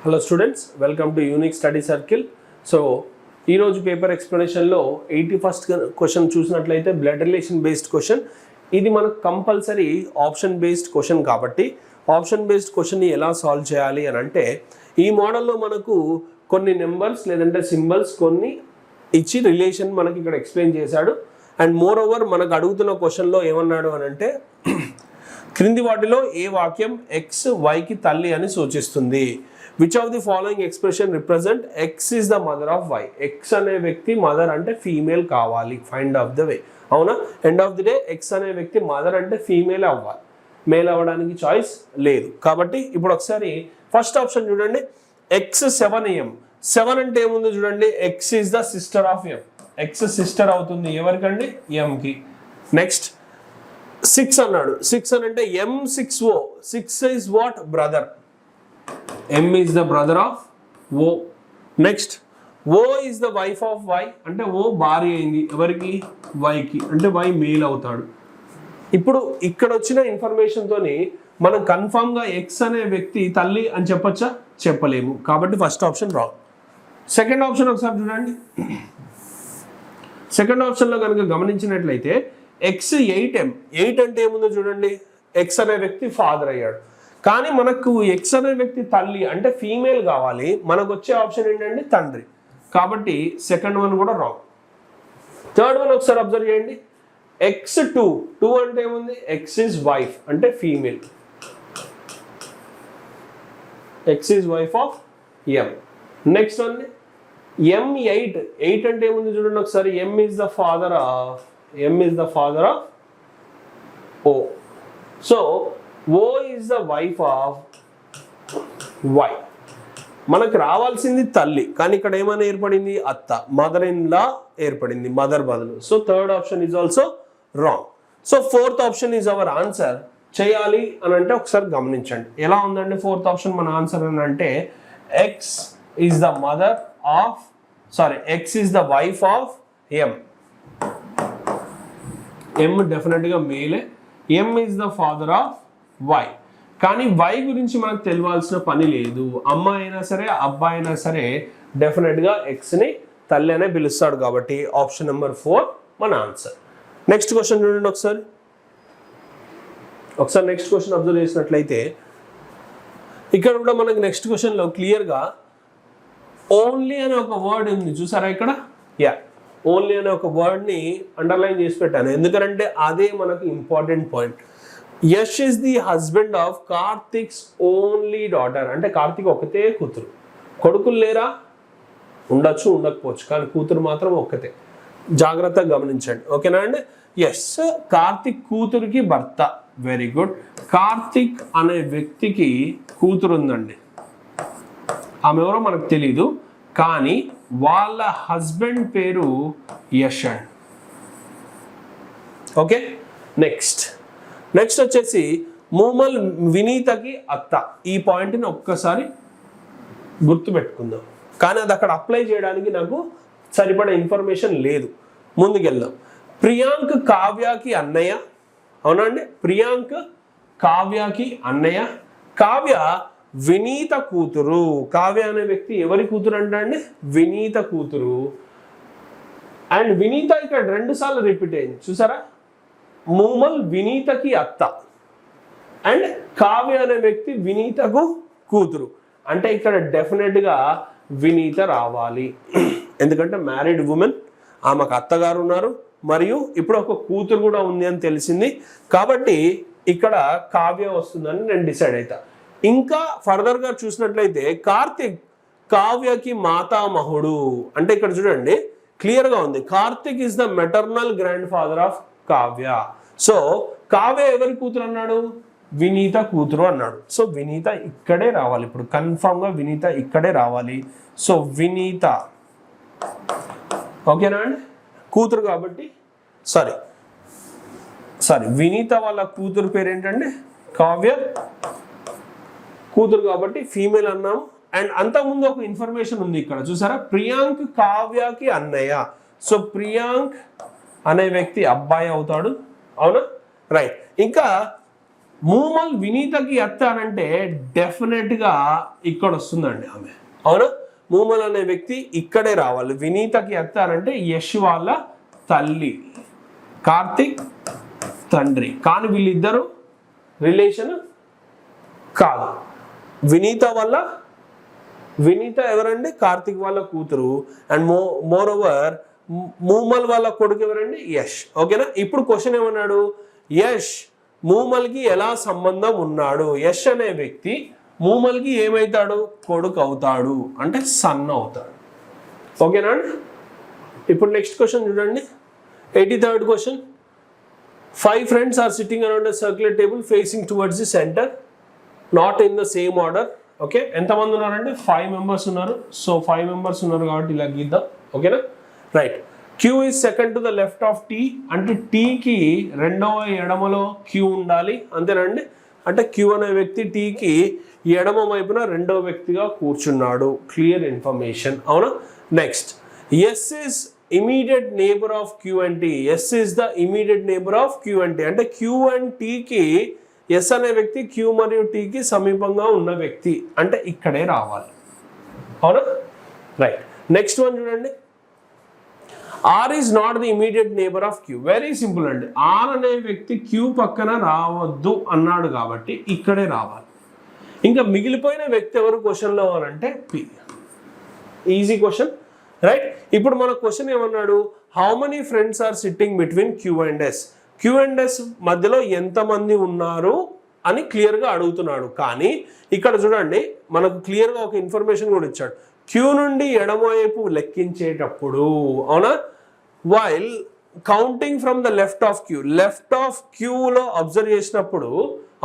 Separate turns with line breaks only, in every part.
Hello students, welcome to unique study circle. So ఈరోజు paper ఎక్స్ప్లెనేషన్లో 81st question చూసినట్లయితే blood relation based question. ఇది మనకు compulsory option based question కాబట్టి option based క్వశ్చన్ని ఎలా సాల్వ్ చేయాలి అని అంటే, ఈ మోడల్లో మనకు కొన్ని నెంబర్స్ లేదంటే సింబల్స్ కొన్ని ఇచ్చి రిలేషన్ మనకి ఇక్కడ ఎక్స్ప్లెయిన్ చేశాడు. అండ్ మోర్ ఓవర్ మనకు అడుగుతున్న క్వశ్చన్లో ఏమన్నాడు అని అంటే, క్రింది వాటిలో ఏ వాక్యం ఎక్స్ వైకి తల్లి అని సూచిస్తుంది? Which of the following expression represent X is the mother of Y? X అనే వ్యక్తి మదర్ అంటే ఫీమేల్ కావాలి, ఫైండ్ ఆఫ్ ద వే. అవునా? End of the day X అనే వ్యక్తి మదర్ అంటే ఫీమేల్ అవ్వాలి, మేల్ అవ్వడానికి చాయిస్ లేదు. కాబట్టి ఇప్పుడు ఒకసారి ఫస్ట్ ఆప్షన్ చూడండి, ఎక్స్ 7 AM. 7 అంటే ఏముంది చూడండి, X is the sister of M. X sister అవుతుంది ఎవరికండి? ఎంకి. నెక్స్ట్ 6 అన్నాడు. 6 అని అంటే M6O. 6 is what? Brother. M is the brother of O. Next O is the wife of Y. అంటే O భార్య అయింది ఎవరికి? వైకి. అంటే Y మేల్ అవుతాడు. ఇప్పుడు ఇక్కడ వచ్చిన ఇన్ఫర్మేషన్తోని మనం కన్ఫామ్గా ఎక్స్ అనే వ్యక్తి తల్లి అని చెప్పొచ్చా? చెప్పలేము. కాబట్టి first option wrong. Second option ఒకసారి చూడండి. సెకండ్ ఆప్షన్లో కనుక గమనించినట్లయితే ఎక్స్ 8M. 8 అంటే ఏముందో చూడండి, ఎక్స్ అనే వ్యక్తి ఫాదర్ అయ్యాడు. కానీ మనకు ఎక్స్ అనే వ్యక్తి తల్లి అంటే ఫీమేల్ కావాలి. మనకు వచ్చే ఆప్షన్ ఏంటంటే తండ్రి. కాబట్టి సెకండ్ వన్ కూడా రాంగ్. థర్డ్ వన్ ఒకసారి అబ్జర్వ్ చేయండి, ఎక్స్ 2. 2 అంటే ఏముంది? ఎక్స్ ఈజ్ వైఫ్ అంటే female. X is wife of M. Next one M8. 8 అంటే ఏముంది చూడండి ఒకసారి, M is the father of O. So O is the wife of Y. మనకు రావాల్సింది తల్లి, కానీ ఇక్కడ ఏమైనా ఏర్పడింది? అత్త, మదర్ ఇన్ లా ఏర్పడింది, మదర్ బదులు. So third option is also wrong. So fourth option is our answer. చేయాలి అని అంటే ఒకసారి గమనించండి ఎలా ఉందండి ఫోర్త్ ఆప్షన్ మన ఆన్సర్ అని అంటే, X is the mother of X is the wife of M. M డెఫినెట్గా మేలే. M is the father of Y. కానీ వై గురించి మనకు తెలియాల్సిన పని లేదు. అమ్మాయి అయినా సరే అబ్బాయి అయినా సరే డెఫినెట్గా ఎక్స్ని తల్లి అనే పిలుస్తాడు. కాబట్టి ఆప్షన్ నెంబర్ 4 మన ఆన్సర్. నెక్స్ట్ క్వశ్చన్ చూడండి ఒకసారి నెక్స్ట్ క్వశ్చన్ అబ్జర్వ్ చేసినట్లయితే, ఇక్కడ కూడా మనకి నెక్స్ట్ క్వశ్చన్లో క్లియర్గా ఓన్లీ అనే ఒక వర్డ్ ఉంది చూసారా ఇక్కడ? ఓన్లీ అనే ఒక వర్డ్ని అండర్లైన్ చేసి పెట్టాను, ఎందుకంటే అదే మనకు important point. Yash is the husband of Karthik's only daughter. అంటే కార్తిక్ ఒకతే కూతురు. కొడుకులు లేరా? ఉండొచ్చు, ఉండకపోవచ్చు, కానీ కూతురు మాత్రం ఒక్కతే. జాగ్రత్తగా గమనించండి, ఓకేనా అండి? ఎస్, కార్తిక్ కూతురికి భర్త. Very good. కార్తిక్ అనే వ్యక్తికి కూతురు ఉందండి. ఆమె ఎవరో మనకు తెలీదు, కానీ వాళ్ళ హస్బెండ్ పేరు యష్ అండ్. ఓకే, నెక్స్ట్ వచ్చేసి మూమల్ వినీతకి అత్త. ఈ పాయింట్ని ఒక్కసారి గుర్తుపెట్టుకుందాం, కానీ అది అక్కడ అప్లై చేయడానికి నాకు సరిపడే ఇన్ఫర్మేషన్ లేదు. ముందుకెళ్దాం. ప్రియాంక్ కావ్యకి అన్నయ్య. అవునండి, ప్రియాంక్ కావ్యకి అన్నయ్య. కావ్య వినీత కూతురు. కావ్య అనే వ్యక్తి ఎవరి కూతురు అండి? వినీత కూతురు. అండ్ వినీత ఇక్కడ 2 సార్లు రిపీట్ అయింది చూసారా? మూమల్ వినీతకి అత్త అండ్ కావ్య అనే వ్యక్తి వినీతకు కూతురు. అంటే ఇక్కడ డెఫినెట్గా వినీత రావాలి, ఎందుకంటే మ్యారీడ్ ఉమెన్, ఆమెకు అత్తగారు ఉన్నారు మరియు ఇప్పుడు ఒక కూతురు కూడా ఉంది అని తెలిసింది. కాబట్టి ఇక్కడ కావ్య వస్తుందని నేను డిసైడ్ అవుతా. ఇంకా ఫర్దర్గా చూసినట్లయితే కార్తిక్ కావ్యకి మాతామహుడు. అంటే ఇక్కడ చూడండి క్లియర్గా ఉంది, Karthik is the maternal grand father of Kavya. So Kavya ఎవరి కూతురు అన్నాడు? వినీత కూతురు అన్నాడు. సో వినీత ఇక్కడే రావాలి, ఇప్పుడు కన్ఫామ్గా వినీత ఇక్కడే రావాలి. సో వినీత, ఓకేనా అండి? కూతురు కాబట్టి సారీ వినీత వాళ్ళ కూతురు పేరు ఏంటండి? కావ్య. కూతురు కాబట్టి ఫీమేల్ అన్నాము. అండ్ అంతకుముందు ఒక ఇన్ఫర్మేషన్ ఉంది ఇక్కడ చూసారా, ప్రియాంక్ కావ్యకి అన్నయ్య. సో ప్రియాంక్ అనే వ్యక్తి అబ్బాయి అవుతాడు, అవునా? రైట్. ఇంకా మూమల్ వినీతకి అత్త అనంటే డెఫినెట్గా ఇక్కడ వస్తుందండి ఆమె. అవునా? మూమల్ అనే వ్యక్తి ఇక్కడే రావాలి. వినీతకి అత్త అనంటే యష్ వాళ్ళ తల్లి, కార్తిక్ తండ్రి. కానీ వీళ్ళిద్దరు రిలేషన్ కాదు. వినీత ఎవరండి? కార్తిక్ వాళ్ళ కూతురు. అండ్ మోర్ ఓవర్ మూమల్ వాళ్ళ కొడుకు ఎవరండి? యష్. ఓకేనా? ఇప్పుడు క్వశ్చన్ ఏమన్నాడు? యష్ మూమల్కి ఎలా సంబంధం ఉన్నాడు? యష్ అనే వ్యక్తి మూమల్కి ఏమవుతాడు? కొడుకు అవుతాడు, అంటే సన్ అవుతాడు. ఓకేనా అండి? ఇప్పుడు నెక్స్ట్ క్వశ్చన్ చూడండి, 83rd question. 5 friends are sitting around a circular table facing towards the center, not in the same order. Okay, ఎంతమంది ఉన్నారంటే 5 members ఉన్నారు. సో 5 members ఉన్నారు కాబట్టి ఇలా గీద్దాం. ఓకేనా? Right. Q is second to the left of T, అంటే Tకి రెండవ ఎడమలో Q ఉండాలి, అంతేనండి. అంటే Q అనే వ్యక్తి Tకి ఎడమ వైపున రెండవ వ్యక్తిగా కూర్చున్నాడు. Clear information. అవునా? Next, S is immediate neighbor of Q and T. S is the immediate neighbor of Q and T. అంటే Q and Tకి S అనే వ్యక్తి Q మరియు Tకి సమీపంగా ఉన్న వ్యక్తి, అంటే ఇక్కడే రావాలి. అవునా? రైట్. నెక్స్ట్ వన్ చూడండి, R is not the immediate neighbor of Q. Very simple అండి. R అనే వ్యక్తి Q పక్కన రావద్దు అన్నాడు కాబట్టి ఇక్కడే రావాలి. ఇంకా మిగిలిపోయిన వ్యక్తి ఎవరు క్వశ్చన్లో అంటే P. Easy question, right? ఇప్పుడు మన క్వశ్చన్ ఏమన్నాడు? How many friends are sitting between Q and S. Q and S మధ్యలో ఎంతమంది ఉన్నారు అని క్లియర్గా అడుగుతున్నాడు. కానీ ఇక్కడ చూడండి, మనకు క్లియర్గా ఒక ఇన్ఫర్మేషన్ కూడా ఇచ్చాడు. Q నుండి ఎడమవైపు లెక్కించేటప్పుడు, అవునా, while counting from the left of క్యూలో అబ్జర్వ్ చేసినప్పుడు,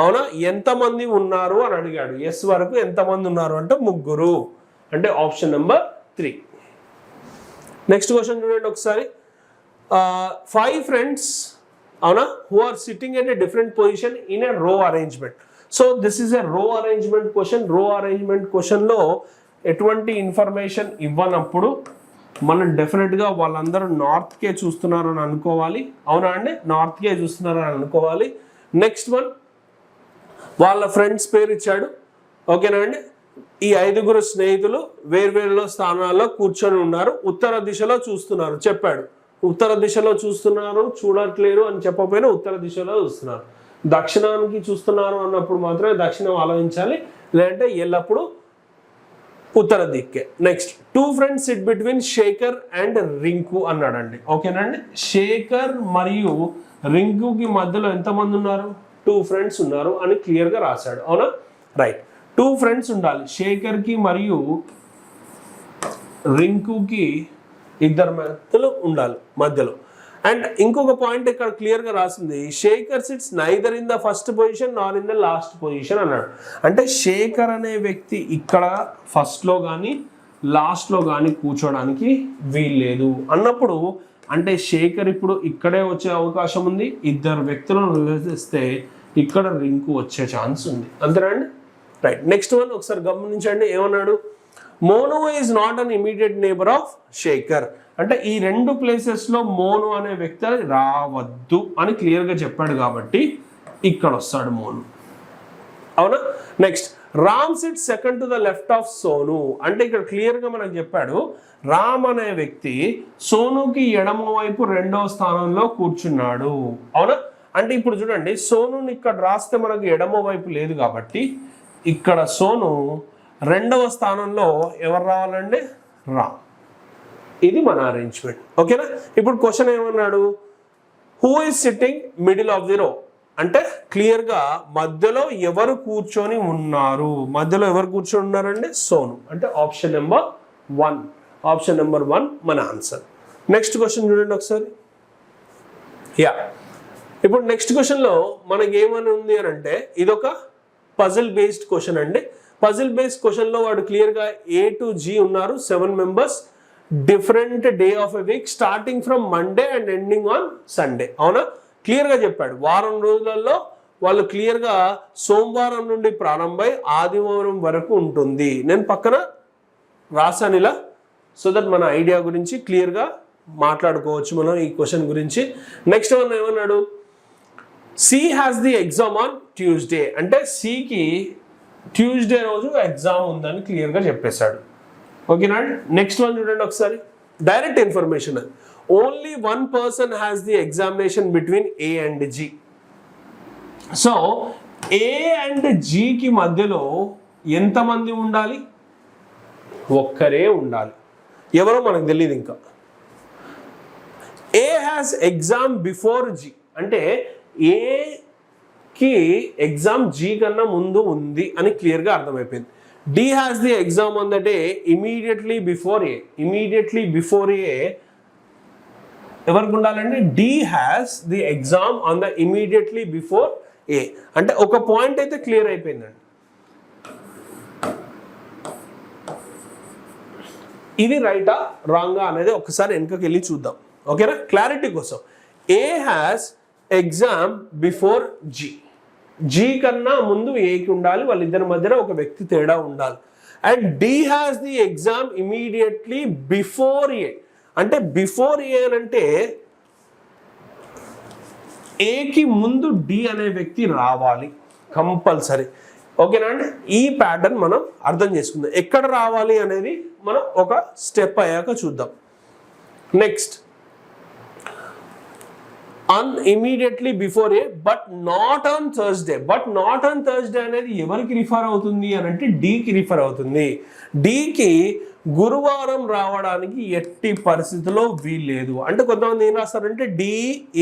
అవునా, ఎంతమంది ఉన్నారు అని అడిగాడు. ఎస్ వరకు ఎంతమంది ఉన్నారు అంటే 3, అంటే ఆప్షన్ నెంబర్ 3. నెక్స్ట్ క్వశ్చన్ చూడండి ఒకసారి. 5 ఫ్రెండ్స్, అవునా, who are sitting at a different position in a row arrangement. So this is a row arrangement question. రో అరేంజ్మెంట్ క్వశ్చన్లో ఎటువంటి ఇన్ఫర్మేషన్ ఇవ్వనప్పుడు మనం డెఫినెట్గా వాళ్ళందరూ నార్త్కే చూస్తున్నారు అని అనుకోవాలి. అవునా అండి? నార్త్కే చూస్తున్నారు అని అనుకోవాలి. నెక్స్ట్ వన్, వాళ్ళ ఫ్రెండ్స్ పేరు ఇచ్చాడు. ఓకేనా అండి? ఈ 5 స్నేహితులు వేర్వేరు స్థానాల్లో కూర్చొని ఉన్నారు. ఉత్తర దిశలో చూస్తున్నారు చెప్పాడు. ఉత్తర దిశలో చూస్తున్నారు, చూడట్లేరు అని చెప్పకపోయినా ఉత్తర దిశలో చూస్తున్నారు. దక్షిణానికి చూస్తున్నారు అన్నప్పుడు మాత్రమే దక్షిణం ఆలోచించాలి, లేదంటే ఎల్లప్పుడూ ఉత్తర దిక్కే. Next, 2 friends sit between Shekhar and Rinku అన్నాడండి. ఓకేనండి? శేఖర్ మరియు రింకుకి మధ్యలో ఎంతమంది ఉన్నారు? 2 friends ఉన్నారు అని క్లియర్గా రాశాడు. అవునా? రైట్. 2 friends ఉండాలి. శేఖర్కి మరియు రింకుకి ఇద్దరు మధ్యలో ఉండాలి మధ్యలో. అండ్ ఇంకొక పాయింట్ ఇక్కడ క్లియర్గా రాసింది, Shekhar sits neither in the first position nor in the last position అన్నాడు. అంటే శేఖర్ అనే వ్యక్తి ఇక్కడ ఫస్ట్లో కానీ లాస్ట్లో కానీ కూర్చోడానికి వీల్లేదు అన్నప్పుడు, అంటే శేఖర్ ఇప్పుడు ఇక్కడే వచ్చే అవకాశం ఉంది. 2 వ్యక్తులను నిలదీస్తే ఇక్కడ రింకు వచ్చే ఛాన్స్ ఉంది. అంతేనండి? రైట్. నెక్స్ట్ వన్ ఒకసారి గమనించండి, ఏమన్నాడు? Monu is not an immediate neighbour of Shekhar. అంటే ఈ 2 ప్లేసెస్లో మోను అనే వ్యక్తి రావద్దు అని క్లియర్గా చెప్పాడు కాబట్టి ఇక్కడ వస్తాడు మోను. అవునా? Next, Ram SIT second to the left of Sonu. అంటే ఇక్కడ క్లియర్గా మనకు చెప్పాడు, రామ్ అనే వ్యక్తి సోనుకి ఎడమ వైపు 2వ స్థానంలో కూర్చున్నాడు. అవునా? అంటే ఇప్పుడు చూడండి, సోనుని ఇక్కడ రాస్తే మనకు ఎడమ వైపు లేదు కాబట్టి ఇక్కడ సోను 2వ స్థానంలో ఎవరు రావాలండి? రామ్. ఇది మన అరేంజ్మెంట్. ఓకేనా? ఇప్పుడు క్వశ్చన్ ఏమన్నాడు? Who is sitting middle of the రో. అంటే క్లియర్గా మధ్యలో ఎవరు కూర్చొని ఉన్నారు? మధ్యలో ఎవరు కూర్చొని ఉన్నారండి? సోను. అంటే ఆప్షన్ నెంబర్ 1. ఆప్షన్ నెంబర్ 1 మన ఆన్సర్. నెక్స్ట్ క్వశ్చన్ చూడండి ఒకసారి. ఇప్పుడు నెక్స్ట్ క్వశ్చన్లో మనకి ఏమని ఉంది అని అంటే, ఇదొక పజిల్ బేస్డ్ క్వశ్చన్ అండి. పజిల్ బేస్డ్ క్వశ్చన్లో వాడు క్లియర్గా A to G ఉన్నారు, 7 members, different day of a week, starting from Monday and ending on Sunday. అవునా? క్లియర్గా చెప్పాడు. వారం రోజులలో వాళ్ళు క్లియర్గా సోమవారం నుండి ప్రారంభమై ఆదివారం వరకు ఉంటుంది. నేను పక్కన రాసాను ఇలా, సో దట్ మన ఐడియా గురించి క్లియర్గా మాట్లాడుకోవచ్చు మనం ఈ క్వశ్చన్ గురించి. నెక్స్ట్ వన్ ఏమన్నాడు? C has the exam on Tuesday అంటే సికి ట్యూస్డే రోజు ఎగ్జామ్ ఉందని క్లియర్గా చెప్పేశాడు. ఓకేనా అండి. నెక్స్ట్ వన్ చూడండి ఒకసారి, direct information. Only one person has the examination between A and G. So A and జికి మధ్యలో ఎంతమంది ఉండాలి? ఒక్కరే ఉండాలి. ఎవరో మనకు తెలియదు ఇంకా. A has exam before G అంటే ఏకి ఎగ్జామ్ జి కన్నా ముందు ఉంది అని క్లియర్గా అర్థమైపోయింది. D has the exam on the day immediately before A. Immediately before A ఎవరికి ఉండాలంటే D has the exam on the immediately before A. అంటే ఒక పాయింట్ అయితే క్లియర్ అయిపోయిందండి. ఇది రైటా రాంగా అనేది ఒకసారి వెనుకకి వెళ్ళి చూద్దాం. ఓకేనా, క్లారిటీ కోసం. ఏ has exam before G. G కన్నా ముందు ఏకి ఉండాలి, వాళ్ళిద్దరి మధ్యన ఒక వ్యక్తి తేడా ఉండాలి. And D has the exam immediately before A. అంటే బిఫోర్ ఏ అని అంటే ఏకి ముందు డి అనే వ్యక్తి రావాలి కంపల్సరీ. ఓకేనా అండి. ఈ ప్యాటర్న్ మనం అర్థం చేసుకుందాం. ఎక్కడ రావాలి అనేది మనం ఒక స్టెప్ అయ్యాక చూద్దాం. Next, immediately before A but not on Thursday. But not on Thursday అనేది ఎవరికి రిఫర్ అవుతుంది అని అంటే డికి రిఫర్ అవుతుంది. డికి గురువారం రావడానికి ఎట్టి పరిస్థితుల్లో వీల్లేదు. అంటే కొంతమంది ఏం రాస్తారంటే డి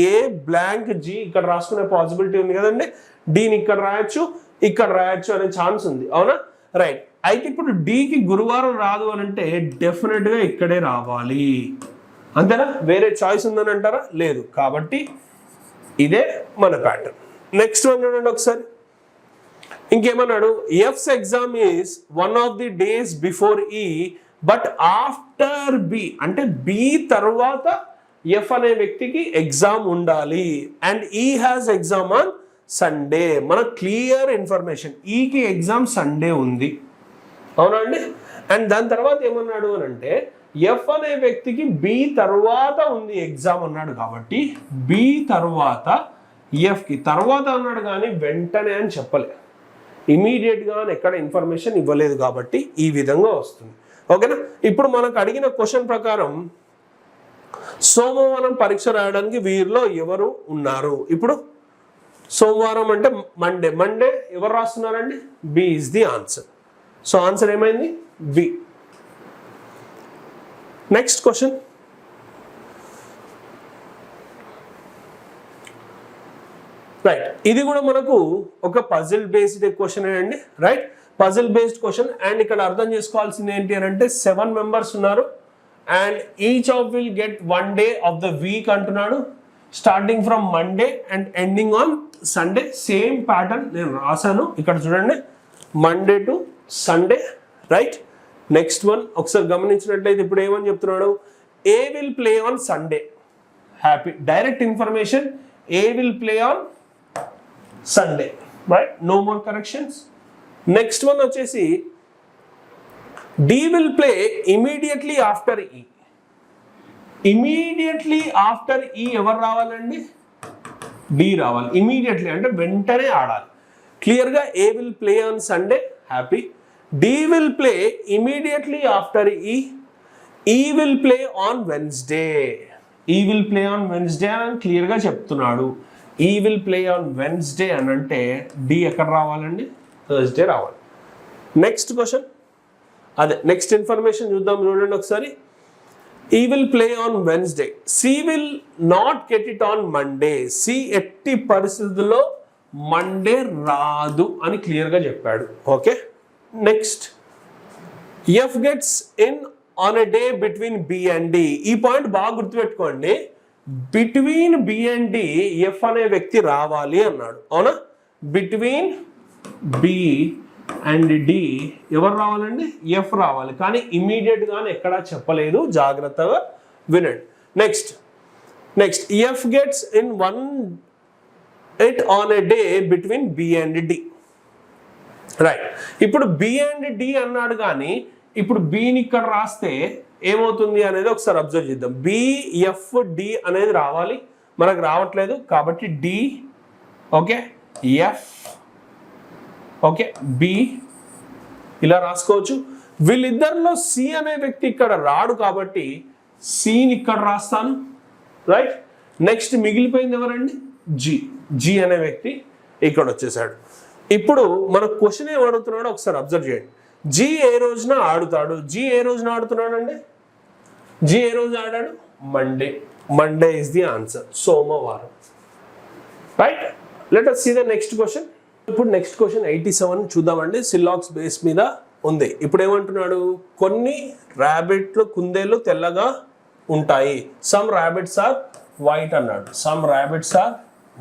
ఏ బ్లాంక్ జి ఇక్కడ రాసుకునే పాసిబిలిటీ ఉంది కదండి. డిని ఇక్కడ రాయొచ్చు, ఇక్కడ రాయొచ్చు అనే ఛాన్స్ ఉంది. అవునా, రైట్. అయితే ఇప్పుడు డికి గురువారం రాదు అని అంటే డెఫినెట్గా ఇక్కడే రావాలి. అంతేనా? వేరే చాయిస్ ఉందని అంటారా? లేదు. కాబట్టి ఇదే మన ప్యాటర్న్. నెక్స్ట్ వన్ చూడండి ఒకసారి. ఇంకేమన్నాడు? F's exam is one of the days before E but after B. అంటే బి తర్వాత ఎఫ్ అనే వ్యక్తికి ఎగ్జామ్ ఉండాలి. And E has exam on Sunday. మన క్లియర్ ఇన్ఫర్మేషన్, ఈకి ఎగ్జామ్ సండే ఉంది. అవునా అండి. అండ్ దాని తర్వాత ఏమన్నాడు అని అంటే ఎఫ్ అనే వ్యక్తికి బి తర్వాత ఉంది ఎగ్జామ్ అన్నాడు. కాబట్టి బి తర్వాత ఎఫ్కి తర్వాత అన్నాడు కానీ వెంటనే అని చెప్పలే. ఇమీడియట్గా ఎక్కడ ఇన్ఫర్మేషన్ ఇవ్వలేదు కాబట్టి ఈ విధంగా వస్తుంది. ఓకేనా. ఇప్పుడు మనకు అడిగిన క్వశ్చన్ ప్రకారం సోమవారం పరీక్ష రాయడానికి వీరిలో ఎవరు ఉన్నారు? ఇప్పుడు సోమవారం అంటే మండే. మండే ఎవరు రాస్తున్నారండి? B is the answer. So answer ఏమైంది? బి. Next question. రైట్, ఇది కూడా మనకు ఒక పజిల్ బేస్డ్ క్వశ్చన్ అండి. Right, puzzle based question. And ఇక్కడ అర్థం చేసుకోవాల్సింది ఏంటి అని అంటే 7 members ఉన్నారు and each of will get 1 day of the week అంటున్నాడు. Starting from Monday and ending on Sunday. Same pattern నేను రాశాను ఇక్కడ చూడండి, Monday to Sunday. Right, next one ఒకసారి గమనించినట్లయితే ఇప్పుడు ఏమని చెప్తున్నాడు? A will play on Sunday. Happy, direct information. A will play on Sunday. Right, no more corrections. Next one వచ్చేసి D will play immediately after E. Immediately after E ఎవరు రావాలండి? D రావాలి. Immediately అంటే వెంటనే ఆడాలి. క్లియర్గా A will play on Sunday. Happy. D will play immediately after E. E will play on Wednesday. E will play on Wednesday అని క్లియర్గా చెప్తున్నాడు. ఈ విల్ ప్లే ఆన్ వెన్స్డే అని అంటే డి ఎక్కడ రావాలండి? థర్స్డే రావాలి. నెక్స్ట్ క్వశ్చన్, అదే నెక్స్ట్ ఇన్ఫర్మేషన్ చూద్దాం. చూడండి ఒకసారి. E will play on Wednesday. C will not get it on Monday. C ఎట్టి పరిస్థితుల్లో మండే రాదు అని క్లియర్గా చెప్పాడు. Okay. Next, F gets in on a day between B and D. ఈ పాయింట్ బాగా గుర్తుపెట్టుకోండి. Between B and D F అనే వ్యక్తి రావాలి అన్నాడు. అవునా? బిట్వీన్ బి అండ్ డి ఎవరు రావాలండి? ఎఫ్ రావాలి. కానీ ఇమీడియట్ గానే ఎక్కడా చెప్పలేదు, జాగ్రత్తగా వినండి. Next F gets in it on a day between B and D. Right, ఇప్పుడు బి అండ్ డి అన్నాడు కానీ ఇప్పుడు బిని ఇక్కడ రాస్తే ఏమవుతుంది అనేది ఒకసారి అబ్జర్వ్ చేద్దాం. బిఎఫ్ డి అనేది రావాలి, మనకు రావట్లేదు కాబట్టి D. Okay, F okay, B ఇలా రాసుకోవచ్చు. వీళ్ళిద్దరిలో సి అనే వ్యక్తి ఇక్కడ రాడు కాబట్టి సిని ఇక్కడ రాస్తాను, రైట్. నెక్స్ట్ మిగిలిపోయింది ఎవరండి? జి అనే వ్యక్తి ఇక్కడ వచ్చేసాడు. ఇప్పుడు మన క్వశ్చన్ ఏం అడుగుతున్నాడో ఒకసారి అబ్జర్వ్ చేయండి. జి ఏ రోజున ఆడుతాడు? జి ఏ రోజున ఆడుతున్నాడు అండి? జి ఏ రోజు ఆడాడు? మండే ఇస్ ది ఆన్సర్, సోమవారం, right. Let us see the next question. ఇప్పుడు నెక్స్ట్ క్వశ్చన్ 87 చూద్దామండి. సిల్లాక్స్ బేస్ మీద ఉంది. ఇప్పుడు ఏమంటున్నాడు? కొన్ని ర్యాబిట్లు కుందేలు తెల్లగా ఉంటాయి. సమ్ ర్యాబిట్స్ ఆర్ వైట్ అన్నాడు. సమ్ ర్యాబిట్స్ ఆర్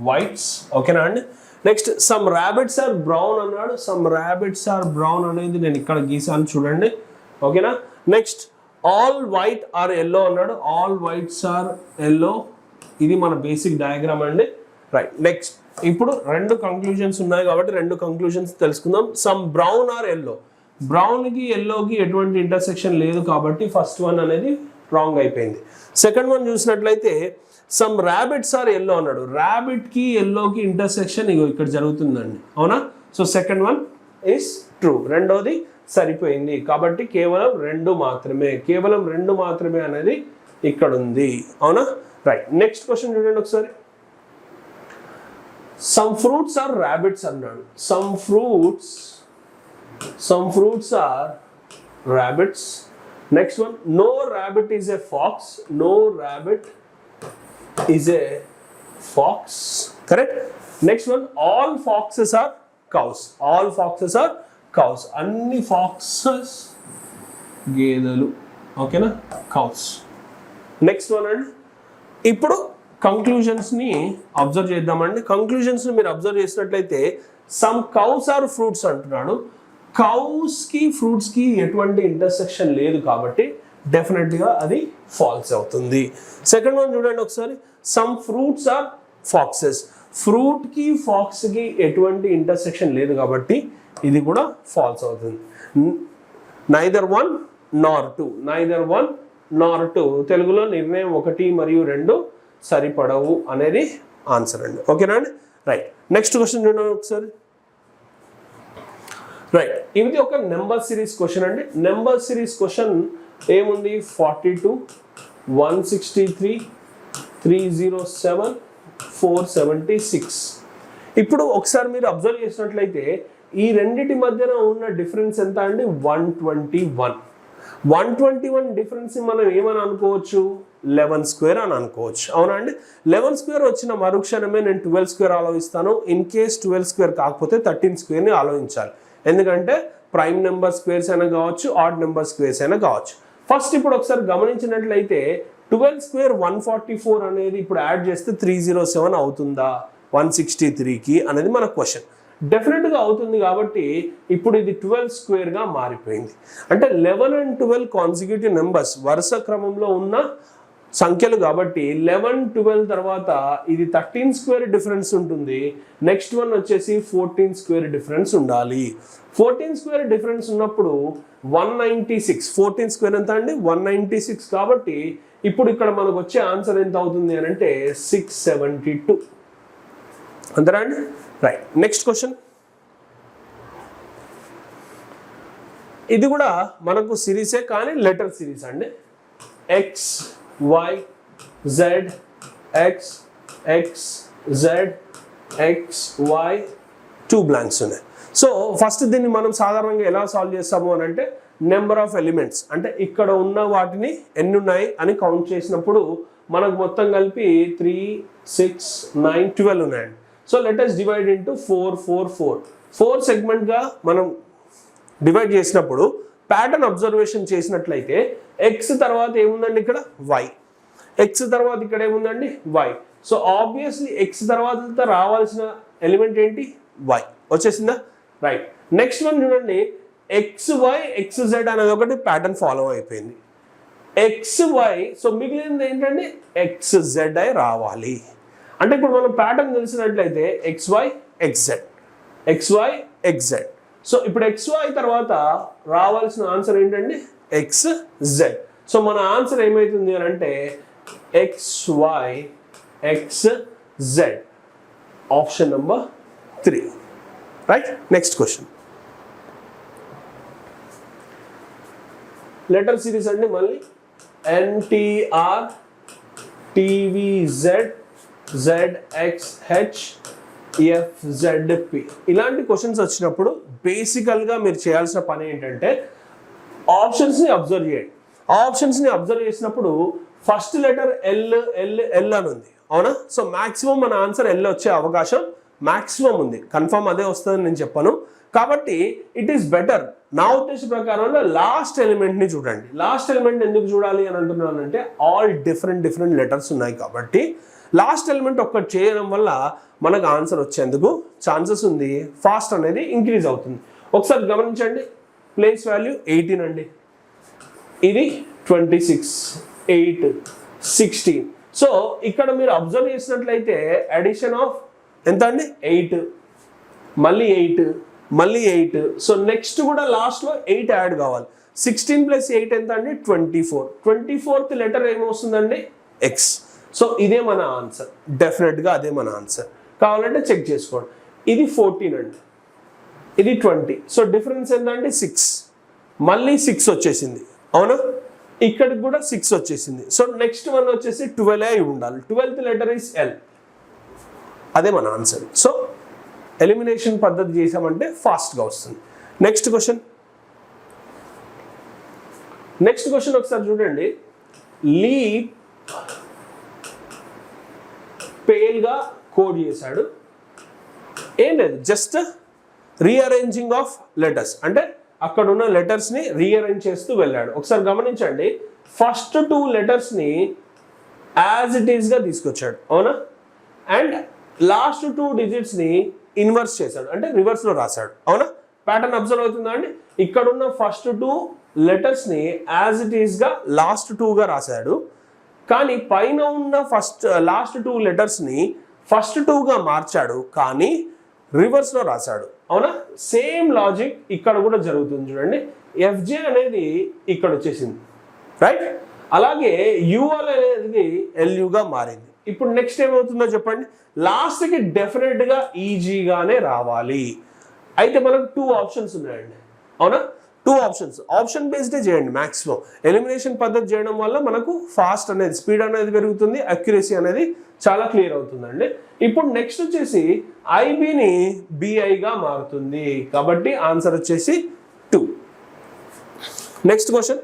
వైట్స్, ఓకేనా అండి. Next some rabbits are brown అన్నాడు. సమ్ ర్యాబిట్స్ ఆర్ బ్రౌన్ అనేది నేను ఇక్కడ గీసాను చూడండి, ఓకేనా. Next all white are yellow అన్నాడు. ఆల్ వైట్స్ ఆర్ ఎల్లో, ఇది మన బేసిక్ డయాగ్రామ్ అండి, రైట్. నెక్స్ట్ ఇప్పుడు రెండు కంక్లూజన్స్ ఉన్నాయి కాబట్టి రెండు కంక్లూజన్స్ తెలుసుకుందాం. సమ్ బ్రౌన్ ఆర్ ఎల్లో, బ్రౌన్కి ఎల్లోకి ఎటువంటి ఇంటర్సెక్షన్ లేదు కాబట్టి ఫస్ట్ వన్ అనేది రాంగ్ అయిపోయింది. సెకండ్ వన్ చూసినట్లయితే సమ్ ర్యాబిట్స్ ఆర్ ఎల్లో అన్నాడు. ర్యాబిట్కి ఎల్లోకి ఇంటర్సెక్షన్ ఇగో ఇక్కడ జరుగుతుందండి, అవునా. So second one is true, రెండోది సరిపోయింది. కాబట్టి కేవలం రెండు మాత్రమే అనేది ఇక్కడ ఉంది, అవునా, రైట్. నెక్స్ట్ క్వశ్చన్ చూడండి ఒకసారి. సమ్ ఫ్రూట్స్ ఆర్ ర్యాబిట్స్ అన్నాడు. Some fruits are rabbits. Next one, no rabbit is a fox. No rabbit is a fox, correct. Next one, all foxes are cows. All foxes are cows, అన్ని foxes గేదెలు, ఓకేనా, cows. Next one అండి. ఇప్పుడు కంక్లూజన్స్ని observe చేద్దామండి. కంక్లూజన్స్ని మీరు observe చేసినట్లయితే some cows are fruits అంటున్నాడు. కౌస్కి ఫ్రూట్స్కి ఎటువంటి ఇంటర్సెక్షన్ లేదు కాబట్టి డెఫినెట్గా అది ఫాల్స్ అవుతుంది. సెకండ్ వన్ చూడండి ఒకసారి. Some fruits are foxes. ఫ్రూట్కి ఫాక్స్కి ఎటువంటి ఇంటర్సెక్షన్ లేదు కాబట్టి ఇది కూడా ఫాల్స్ అవుతుంది. నైదర్ వన్ నార్ టూ, తెలుగులో నిర్ణయం 1 మరియు 2 సరిపడవు అనేది ఆన్సర్ అండి, ఓకేనా అండి, రైట్. నెక్స్ట్ క్వశ్చన్ చూడండి ఒకసారి, రైట్. ఇది ఒక నెంబర్ సిరీస్ క్వశ్చన్ అండి. నెంబర్ సిరీస్ క్వశ్చన్ ఏముంది? 42, 163, 307, 476. ఇప్పుడు ఒకసారి మీరు అబ్జర్వ్ చేసినట్లయితే ఈ రెండిటి మధ్యన ఉన్న డిఫరెన్స్ ఎంత అండి? 121. 121 డిఫరెన్స్ మనం ఏమని అనుకోవచ్చు? 11 స్క్వేర్ అని అనుకోవచ్చు, అవునా అండి. 11 స్క్వేర్ వచ్చిన మరుక్షణమే నేను 12 స్క్వేర్ ఆలోచిస్తాను. ఇన్ కేస్ 12 స్క్వేర్ కాకపోతే 13 స్క్వేర్ని ఆలోచించాలి. ఎందుకంటే ప్రైమ్ నెంబర్ స్క్వేర్స్ అయినా కావచ్చు, ఆడ్ నెంబర్ స్క్వేర్స్ అయినా కావచ్చు. ఫస్ట్ ఇప్పుడు ఒకసారి గమనించినట్లయితే 12 స్క్వేర్ 144 అనేది ఇప్పుడు యాడ్ చేస్తే 307 అవుతుందా 163కి అనేది మన క్వశ్చన్. డెఫినెట్గా అవుతుంది కాబట్టి ఇప్పుడు ఇది 12 స్క్వేర్గా మారిపోయింది. అంటే 11 and 12 కాన్సిక్యూటివ్ నెంబర్స్ వరుస క్రమంలో ఉన్న సంఖ్యలు కాబట్టి 11, 12 తర్వాత ఇది 13 స్క్వేర్ డిఫరెన్స్ ఉంటుంది. నెక్స్ట్ వన్ వచ్చేసి 14 స్క్వేర్ డిఫరెన్స్ ఉండాలి. 14 స్క్వేర్ డిఫరెన్స్ ఉన్నప్పుడు 196. 14 స్క్వేర్ ఎంత అండి? 196. కాబట్టి ఇప్పుడు ఇక్కడ మనకు వచ్చే ఆన్సర్ ఎంత అవుతుంది అని అంటే 672. అంతేనా అండి, రైట్. Next question. ఇది కూడా మనకు సిరీసే కానీ లెటర్ సిరీస్ అండి. X Y Z X X Z X Y 2 blanks ఉన్నాయి. సో ఫస్ట్ దీన్ని మనం సాధారణంగా ఎలా సాల్వ్ చేస్తాము అని అంటే నెంబర్ ఆఫ్ ఎలిమెంట్స్, అంటే ఇక్కడ ఉన్న వాటిని ఎన్ని ఉన్నాయి అని కౌంట్ చేసినప్పుడు మనకు మొత్తం కలిపి 3, 6, 9, 12 ఉన్నాయండి. So let us divide into 4, 4, 4. 4 సెగ్మెంట్గా మనం డివైడ్ చేసినప్పుడు ప్యాటర్న్ అబ్జర్వేషన్ చేసినట్లయితే ఎక్స్ తర్వాత ఏముందండి ఇక్కడ? వై. ఎక్స్ తర్వాత ఇక్కడ ఏముందండి? వై. సో ఆబ్వియస్లీ ఎక్స్ తర్వాత రావాల్సిన ఎలిమెంట్ ఏంటి? వై. వచ్చేసిందా? రైట్. నెక్స్ట్ వన్ చూడండి, ఎక్స్ వై ఎక్స్ జెడ్ అనేది ఒకటి ప్యాటర్న్ ఫాలో అయిపోయింది. ఎక్స్ వై, సో మిగిలింది ఏంటంటే ఎక్స్ జెడ్ అయి రావాలి. అంటే ఇప్పుడు మనం ప్యాటర్న్ తెలిసినట్లయితే X Y X Z, X Y X Z. So ఇప్పుడు ఎక్స్ వై తర్వాత రావాల్సిన ఆన్సర్ ఏంటండి? X Z. సో మన ఆన్సర్ ఏమవుతుంది అని అంటే X Y X Z, option number 3, right. Next question. Letter series అండి మళ్ళీ ఎన్టీఆర్ టీవీజెడ్ జెడ్ఎక్స్హెచ్ ఎఫ్జెడ్పి ఇలాంటి క్వశ్చన్స్ వచ్చినప్పుడు బేసికల్గా మీరు చేయాల్సిన పని ఏంటంటే ఆప్షన్స్ని అబ్జర్వ్ చేయండి. ఆప్షన్స్ని అబ్జర్వ్ చేసినప్పుడు first letter L L L అని ఉంది అవునా. సో మ్యాక్సిమం మన ఆన్సర్ ఎల్ వచ్చే అవకాశం మ్యాక్సిమం ఉంది. కన్ఫర్మ్ అదే వస్తుందని నేను చెప్పాను. కాబట్టి ఇట్ ఈస్ బెటర్ నా ఉద్దేశ ప్రకారంలో లాస్ట్ ఎలిమెంట్ని చూడండి. లాస్ట్ ఎలిమెంట్ ఎందుకు చూడాలి అని అంటున్నానంటే ఆల్ డిఫరెంట్ లెటర్స్ ఉన్నాయి కాబట్టి లాస్ట్ ఎలిమెంట్ ఒక్కటి చేయడం వల్ల మనకు ఆన్సర్ వచ్చేందుకు ఛాన్సెస్ ఉంది. ఫాస్ట్ అనేది ఇంక్రీజ్ అవుతుంది. ఒకసారి గమనించండి. ప్లేస్ వాల్యూ 18 అండి, ఇది 26, 8, 16. సో ఇక్కడ మీరు అబ్జర్వ్ చేసినట్లయితే అడిషన్ ఆఫ్ ఎంత అండి 8, మళ్ళీ 8, మళ్ళీ 8. సో నెక్స్ట్ కూడా లాస్ట్లో 8 యాడ్ కావాలి. 16 + 8 ఎంత అండి 24. 24th letter ఏమొస్తుందండి X. సో ఇదే మన ఆన్సర్, డెఫినెట్గా అదే మన ఆన్సర్. కావాలంటే చెక్ చేసుకోండి. ఇది 14 అండి, ఇది 20. సో డిఫరెన్స్ ఏంటంటే 6, మళ్ళీ 6 వచ్చేసింది అవునా. ఇక్కడికి కూడా 6 వచ్చేసింది. సో నెక్స్ట్ వన్ వచ్చేసి 12 అయి ఉండాలి. 12th లెటర్ ఇస్ ఎల్, అదే మన ఆన్సర్. సో ఎలిమినేషన్ పద్ధతి చేసామంటే ఫాస్ట్గా వస్తుంది. నెక్స్ట్ క్వశ్చన్ ఒకసారి చూడండి. లీప్ పేల్గా కోడ్ చేశాడు. ఏం లేదు, జస్ట్ రీఅరేంజింగ్ ఆఫ్ లెటర్స్, అంటే అక్కడ ఉన్న లెటర్స్ని రీఅరేంజ్ చేస్తూ వెళ్ళాడు. ఒకసారి గమనించండి. ఫస్ట్ 2 లెటర్స్ని యాజ్ ఇట్ ఈస్గా తీసుకొచ్చాడు అవునా. అండ్ లాస్ట్ 2 డిజిట్స్ని ఇన్వర్స్ చేశాడు, అంటే రివర్స్లో రాశాడు అవునా. ప్యాటర్న్ అబ్జర్వ్ అవుతుందా అండి. ఇక్కడున్న ఫస్ట్ 2 లెటర్స్ని యాజ్ ఇట్ ఈస్గా లాస్ట్ 2గా రాశాడు. కానీ పైన ఉన్న లాస్ట్ 2 లెటర్స్ని ఫస్ట్ 2గా మార్చాడు, కానీ రివర్స్లో రాశాడు అవునా. సేమ్ లాజిక్ ఇక్కడ కూడా జరుగుతుంది చూడండి. ఎఫ్జే అనేది ఇక్కడ వచ్చేసింది రైట్. అలాగే యుఎల్ అనేది ఎల్యుగా మారింది. ఇప్పుడు నెక్స్ట్ ఏమవుతుందో చెప్పండి. లాస్ట్కి డెఫినెట్గా ఈజీగానే రావాలి. అయితే మనకు 2 ఆప్షన్స్ ఉన్నాయండి అవునా. 2 ఆప్షన్స్, ఆప్షన్ బేస్డే చేయండి. మ్యాక్సిమం ఎలిమినేషన్ పద్ధతి చేయడం వల్ల మనకు ఫాస్ట్ అనేది, స్పీడ్ అనేది పెరుగుతుంది, అక్యురసీ అనేది చాలా క్లియర్ అవుతుందండి. ఇప్పుడు నెక్స్ట్ వచ్చేసి ఐబిని బిఐగా మారుతుంది, కాబట్టి ఆన్సర్ వచ్చేసి 2. Next question.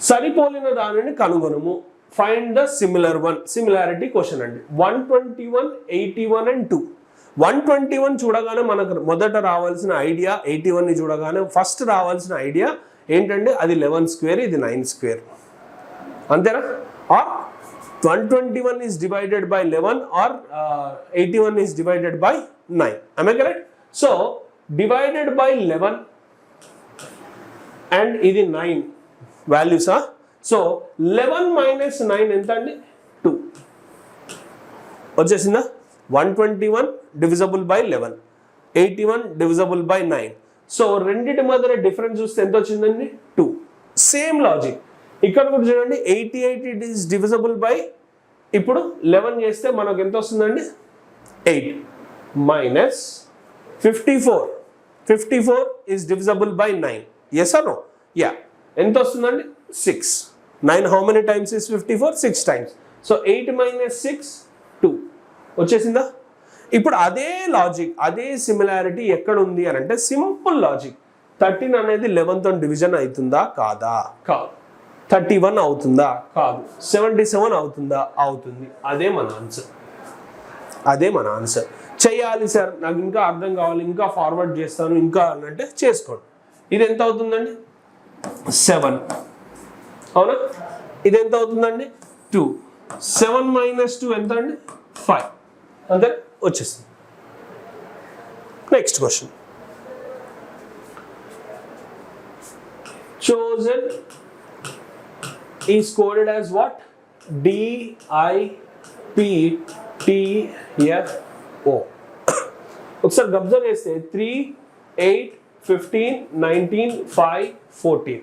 సరిపోలిన దానిని కనుగొనము. Find the similar one. Similarity question అండి. 121, 81 and 2. 121 చూడగానే మనకు మొదట రావాల్సిన ఐడియా, 81ని చూడగానే ఫస్ట్ రావాల్సిన ఐడియా ఏంటంటే అది 11 స్క్వేర్, ఇది 9 స్క్వేర్, అంతేనా. Or 121 is divided by 11 or 81 is divided by 9. Am I correct? So divided by 11 and ఇది 9 వాల్యూసా. సో 11 - 9 ఎంత అండి 2 వచ్చేసిందా. 121 divisible by 11, 81 divisible by 9. So రెండింటి మధ్య డిఫరెన్స్ చూస్తే ఎంత వచ్చిందండి 2. సేమ్ లాజిక్ ఇక్కడ కూడా చూడండి. 88 it is divisible by, ఇప్పుడు 11 చేస్తే మనకు ఎంత వస్తుందండి 8 minus 54. 54 is divisible by 9. Yes or no? Yeah. ఎంత వస్తుందండి 6. 9 how many times is 54? 6 times. So 8 - 6 2 వచ్చేసిందా. ఇప్పుడు అదే లాజిక్, అదే సిమిలారిటీ ఎక్కడ ఉంది అని అంటే సింపుల్ లాజిక్. 13 అనేది 11తో డివిజన్ అవుతుందా కాదా? కాదు. 31 అవుతుందా? కాదు. 77 అవుతుందా? అవుతుంది. అదే మన ఆన్సర్, అదే మన ఆన్సర్. చెయ్యాలి సార్, నాకు ఇంకా అర్థం కావాలి, ఇంకా ఫార్వర్డ్ చేస్తాను ఇంకా అంటే చేసుకోండి. ఇది ఎంత అవుతుందండి 7 అవునా. ఇది ఎంత అవుతుందండి 2. 7 - 2 ఎంత అండి 5, అంతే వచ్చేస్తుంది. Next question. chosen is coded as what? DIPTFO. ఒకసారి అబ్జర్వ్ చేస్తే 3, 8, 15, 19, 5, 14,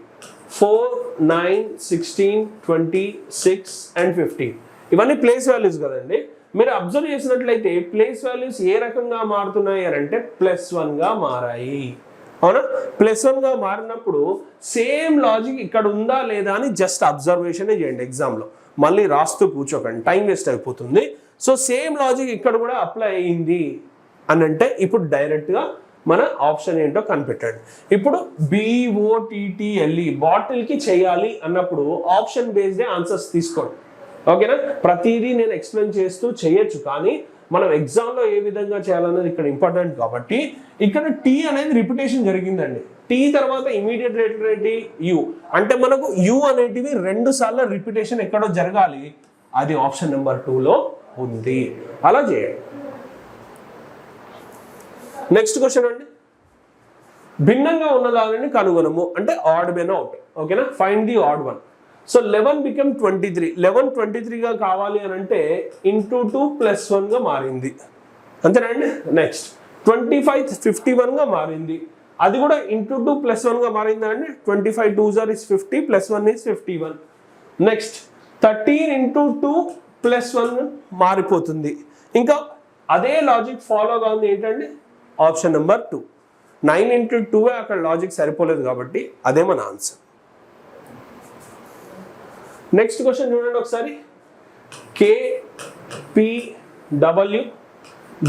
4, 9, 16, 26 and 15 ఇవన్నీ ప్లేస్ వాల్యూస్ కదండి. మీరు అబ్జర్వ్ చేసినట్లయితే ప్లేస్ వాల్యూస్ ఏ రకంగా మారుతున్నాయి అని అంటే +1గా మారాయి అవునా? +1గా మారినప్పుడు సేమ్ లాజిక్ ఇక్కడ ఉందా లేదా అని జస్ట్ అబ్జర్వేషనే చేయండి ఎగ్జామ్లో, మళ్ళీ రాస్తూ కూర్చోకండి, టైం వేస్ట్ అయిపోతుంది. సో సేమ్ లాజిక్ ఇక్కడ కూడా అప్లై అయ్యింది అని అంటే ఇప్పుడు డైరెక్ట్గా మన ఆప్షన్ ఏంటో కనిపెట్టండి. ఇప్పుడు BOTTLE బాటిల్కి చేయాలి అన్నప్పుడు ఆప్షన్ బేస్డే ఆన్సర్స్ తీసుకోండి. ఓకేనా? ప్రతిదీ నేను ఎక్స్ప్లెయిన్ చేస్తూ చేయొచ్చు, కానీ మనం ఎగ్జామ్లో ఏ విధంగా చేయాలన్నది ఇక్కడ ఇంపార్టెంట్. కాబట్టి ఇక్కడ T అనేది రిపిటేషన్ జరిగిందండి. T తర్వాత ఇమీడియట్ రిలేటెడ్ U అంటే మనకు U అనేటివి 2 సార్లు రిపిటేషన్ ఎక్కడో జరగాలి, అది ఆప్షన్ నెంబర్ 2లో ఉంది. అలా చేయండి. నెక్స్ట్ క్వశ్చన్ అండి, భిన్నంగా ఉన్న దానిని కనుగొనము అంటే ఆడ్ మెన్ అవుట్. ఓకేనా? Find the odd one. So 11 become 23. 11 23గా కావాలి అని అంటే ఇంటూ 2 + 1గా మారింది, అంతేనండి. నెక్స్ట్ 25 51గా మారింది, అది కూడా ఇంటూ 2 + 1గా మారిందా అండి. 25 2s are 50 + 1 is 51. Next 13 into 2 + 1 మారిపోతుంది. ఇంకా అదే లాజిక్ ఫాలోగా ఉంది ఏంటండి, ఆప్షన్ నెంబర్ 2. 9 ఇంటూ 2 అక్కడ లాజిక్ సరిపోలేదు కాబట్టి అదే మన ఆన్సర్. నెక్స్ట్ క్వశ్చన్ చూడండి ఒకసారి, KPW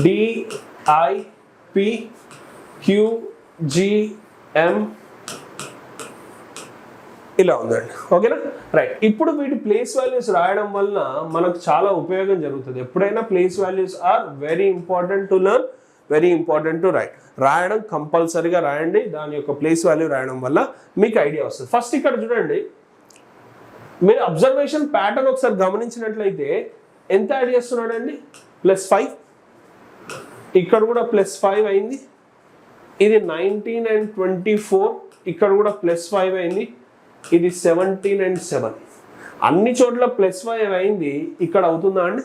DIPQGM ఇలా ఉందండి. ఓకేనా? రైట్. ఇప్పుడు వీటి ప్లేస్ వాల్యూస్ రాయడం వలన మనకు చాలా ఉపయోగం జరుగుతుంది. ఎప్పుడైనా place values are very important to learn, very important to write. రాయడం కంపల్సరీగా రాయండి, దాని యొక్క ప్లేస్ వాల్యూ రాయడం వల్ల మీకు ఐడియా వస్తుంది. ఫస్ట్ ఇక్కడ చూడండి, మీరు అబ్జర్వేషన్ ప్యాటర్న్ ఒకసారి గమనించినట్లయితే ఎంత యాడ్ చేస్తున్నాడండి, +5. ఇక్కడ కూడా +5 అయింది. ఇది 19 and 24, ఇక్కడ కూడా +5 అయింది. ఇది 17 and 7. అన్ని చోట్ల +5 అయింది. ఇక్కడ అవుతుందా అండి?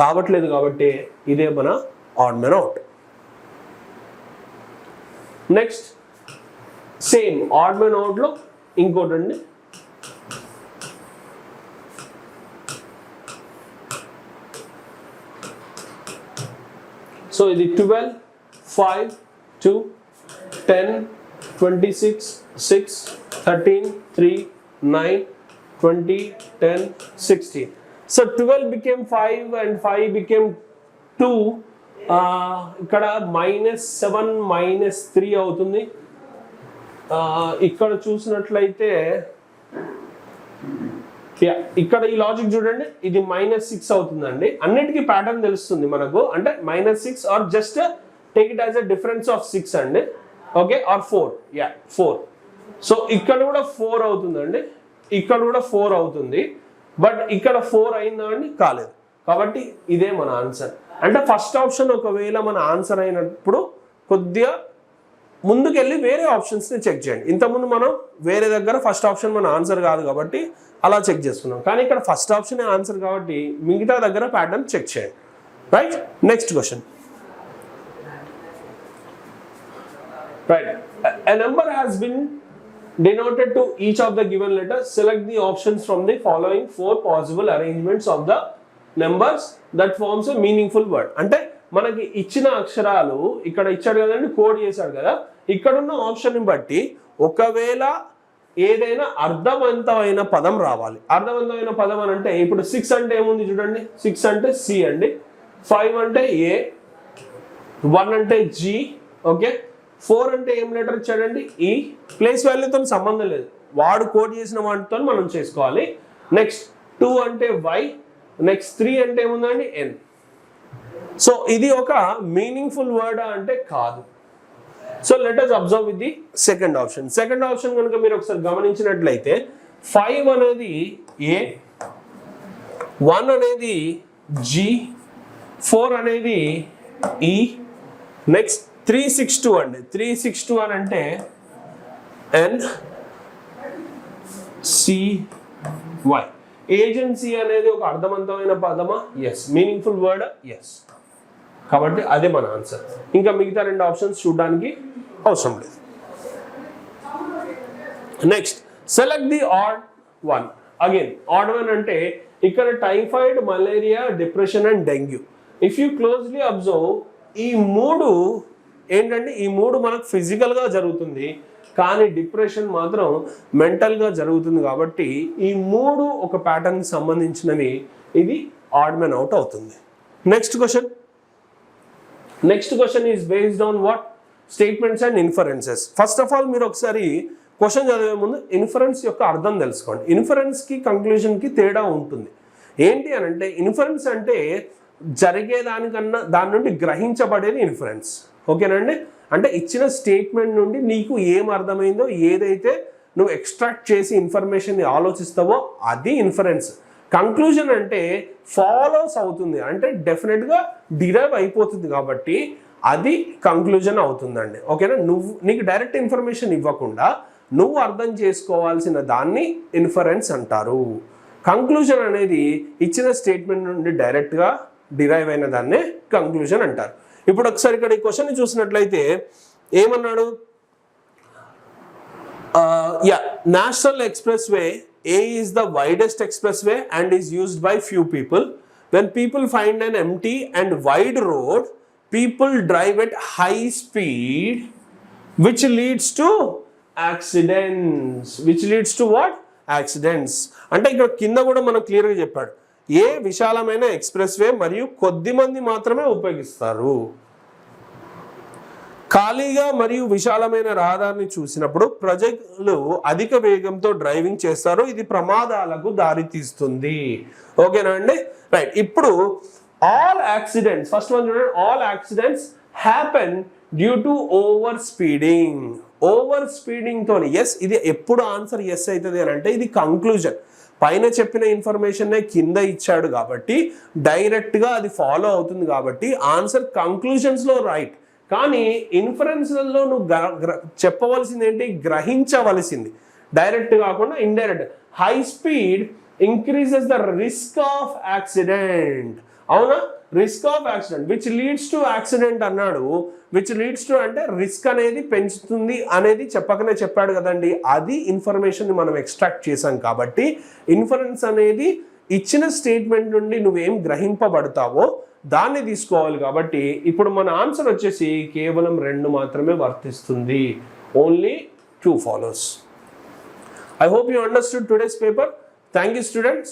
కావట్లేదు. కాబట్టి ఇదే మన odd men out. Next same odd men అవుట్లో ఇంకోటి అండి, సో ఇది 12 5 2 10 26 6 13 3 9 20 10 16. So 12 became 5 and 5 became 2. ఇక్కడ -7 -3 అవుతుంది. ఇక్కడ చూసినట్లయితే ఇక్కడ ఈ లాజిక్ చూడండి, ఇది -6 అవుతుందండి. అన్నిటికీ ప్యాటర్న్ తెలుస్తుంది మనకు, అంటే -6 or just take it as a difference of 6 అండి. Okay, are 4. 4. సో ఇక్కడ కూడా 4 అవుతుందండి, ఇక్కడ కూడా 4 అవుతుంది. బట్ ఇక్కడ 4 అయిందా అండి? కాలేదు. కాబట్టి ఇదే మన ఆన్సర్. అంటే ఫస్ట్ ఆప్షన్ ఒకవేళ మన ఆన్సర్ అయినప్పుడు కొద్దిగా ముందుకెళ్ళి వేరే ఆప్షన్స్ని చెక్ చేయండి. ఇంతకుముందు మనం వేరే దగ్గర ఫస్ట్ ఆప్షన్ మన ఆన్సర్ కాదు కాబట్టి అలా చెక్ చేసుకున్నాం, కానీ ఇక్కడ ఫస్ట్ ఆప్షన్ ఆన్సర్ కాబట్టి మిగతా దగ్గర ప్యాటర్న్ చెక్ చేయండి. Right. Next question. Right. A number has been denoted to each of the given letters. Select the options from the following 4 possible arrangements of the numbers that forms a meaningful word. అంటే మనకి ఇచ్చిన అక్షరాలు ఇక్కడ ఇచ్చాడు కదండి, code చేశాడు కదా, ఇక్కడున్న ఆప్షన్ బట్టి ఒకవేళ ఏదైనా అర్థవంతమైన పదం రావాలి. అర్థవంతమైన పదం అని అంటే ఇప్పుడు 6 అంటే ఏముంది చూడండి, 6 అంటే C అండి, 5 అంటే A, 1 అంటే G, ఓకే, 4 అంటే ఏం లెటర్ ఇచ్చాడండి, E. ప్లేస్ వాల్యూతో సంబంధం లేదు, వాడు కోడ్ చేసిన వాటితో మనం చేసుకోవాలి. నెక్స్ట్ 2 అంటే Y, నెక్స్ట్ 3 అంటే ఏముందండి N. సో ఇది ఒక మీనింగ్ఫుల్ వర్డ్ అంటే కాదు. So let us observe with the second option. Second option కనుక మీరు ఒకసారి గమనించినట్లయితే 5 అనేది A, 1 అనేది G, 4 అనేది E, నెక్స్ట్ 362 అండి, 362 అని అంటే N C Y. ఏజెన్సీ అనేది ఒక అర్థవంతమైన పదమా? ఎస్. Meaningful word? ఎస్. కాబట్టి అదే మన ఆన్సర్. ఇంకా మిగతా 2 ఆప్షన్స్ చూడడానికి అవసరం లేదు. Next select the odd one. Again odd one అంటే ఇక్కడ typhoid, malaria, depression and dengue. If you closely observe ఈ 3 ఏంటంటే ఈ 3 మనకు ఫిజికల్గా జరుగుతుంది, కానీ డిప్రెషన్ మాత్రం మెంటల్గా జరుగుతుంది. కాబట్టి ఈ 3 ఒక ప్యాటర్న్కి సంబంధించినవి. ఇది ఆడ్ మెన్ అవుట్ అవుతుంది. Next question is based on what? Statements and inferences. First of all మీరు ఒకసారి క్వశ్చన్ చదివే ముందు ఇన్ఫరెన్స్ యొక్క అర్థం తెలుసుకోండి. ఇన్ఫరెన్స్కి కంక్లూజన్కి తేడా ఉంటుంది. ఏంటి అని అంటే ఇన్ఫరెన్స్ అంటే జరిగేదానికన్నా దాని నుండి గ్రహించబడేది ఇన్ఫరెన్స్. ఓకేనండి? అంటే ఇచ్చిన స్టేట్మెంట్ నుండి నీకు ఏం అర్థమైందో, ఏదైతే నువ్వు ఎక్స్ట్రాక్ట్ చేసి ఇన్ఫర్మేషన్ని ఆలోచిస్తావో అది ఇన్ఫరెన్స్. కంక్లూజన్ అంటే ఫాలోస్ అవుతుంది, అంటే డెఫినెట్గా డిరైవ్ అయిపోతుంది, కాబట్టి అది కంక్లూజన్ అవుతుందండి. ఓకేనా? నీకు డైరెక్ట్ ఇన్ఫర్మేషన్ ఇవ్వకుండా నువ్వు అర్థం చేసుకోవాల్సిన దాన్ని ఇన్ఫరెన్స్ అంటారు. కంక్లూజన్ అనేది ఇచ్చిన స్టేట్మెంట్ నుండి డైరెక్ట్గా డిరైవ్ అయిన దాన్నే కంక్లూజన్ అంటారు. ఇప్పుడు ఒకసారి ఇక్కడ ఈ క్వశ్చన్ చూసినట్లయితే ఏమన్నాడు? National express way A is the widest expressway and is used by few people. When people find an empty and wide road, people drive at high speed, which leads to accidents. Which leads to what? Accidents. అంటే ఇక్కడ కింద కూడా మనం క్లియర్గా చెప్పాడు. ఏ విశాలమైన express way మరియు కొద్ది మంది మాత్రమే ఉపయోగిస్తారు. ఖాళీగా మరియు విశాలమైన రహదారిని చూసినప్పుడు ప్రజలు అధిక వేగంతో డ్రైవింగ్ చేస్తారు. ఇది ప్రమాదాలకు దారితీస్తుంది. ఓకేనా అండి? రైట్. ఇప్పుడు ఆల్ యాక్సిడెంట్స్, ఫస్ట్ వన్ చూడండి. All accidents happen due to over speeding. Over speeding తోని. ఎస్, ఇది ఎప్పుడు ఆన్సర్ ఎస్ అవుతుంది అని అంటే ఇది కంక్లూజన్. పైన చెప్పిన ఇన్ఫర్మేషన్ కింద ఇచ్చాడు కాబట్టి డైరెక్ట్గా అది ఫాలో అవుతుంది, కాబట్టి ఆన్సర్ కంక్లూజన్స్లో రైట్. కానీ ఇన్ఫరెన్స్లలో నువ్వు చెప్పవలసింది ఏంటి? గ్రహించవలసింది. డైరెక్ట్ కాకుండా indirect. High speed increases the risk of accident. అవునా? Risk of accident which leads to accident అన్నాడు. విచ్ లీడ్స్ టు అంటే రిస్క్ అనేది పెంచుతుంది అనేది చెప్పకనే చెప్పాడు కదండి. అది ఇన్ఫర్మేషన్ మనం ఎక్స్ట్రాక్ట్ చేసాం కాబట్టి ఇన్ఫరెన్స్ అనేది ఇచ్చిన స్టేట్మెంట్ నుండి నువ్వేం గ్రహింపబడతావో దాన్ని తీసుకోవాలి. కాబట్టి ఇప్పుడు మన ఆన్సర్ వచ్చేసి కేవలం 2 మాత్రమే వర్తిస్తుంది. Only 2 follows. I hope you understood today's paper. Thank you, students.